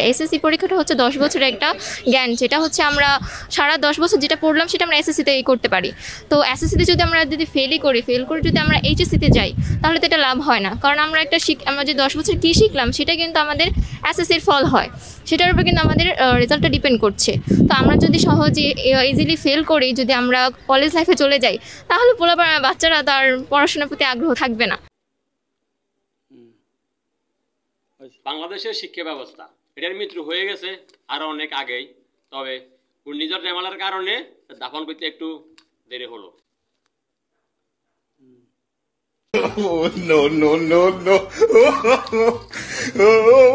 SSC পরীক্ষাটা হচ্ছে 10 বছরের একটা জ্ঞান, যেটা হচ্ছে আমরা সারা 10 বছর যেটা পড়লাম সেটা আমরা এসএসসিতে করতে পারি। তো এসএসসিতে যদি আমরা ফেল করে যদি আমরা এইচএসসিতে যাই, তাহলে তো এটা লাভ হয় না। কারণ আমরা আমরা যে 10 বছর কী শিখলাম সেটা কিন্তু আমাদের এসএসসির ফল হয়, সেটার উপর কিন্তু আমাদের রেজাল্টটা ডিপেন্ড করছে। তো আমরা যদি সহজে ইজিলি ফেল করি, যদি আমরা কলেজ লাইফে চলে যাই, তাহলে বাচ্চারা তার পড়াশোনার প্রতি আগ্রহ থাকবে না। বাংলাদেশের শিক্ষা ব্যবস্থা এটার মৃত্যু হয়ে গেছে আরো অনেক আগেই, তবে ঘূর্ণিঝড় রেমালার কারণে দাফন করতে একটু দেরি হলো। Oh, no, no, no, no. Oh.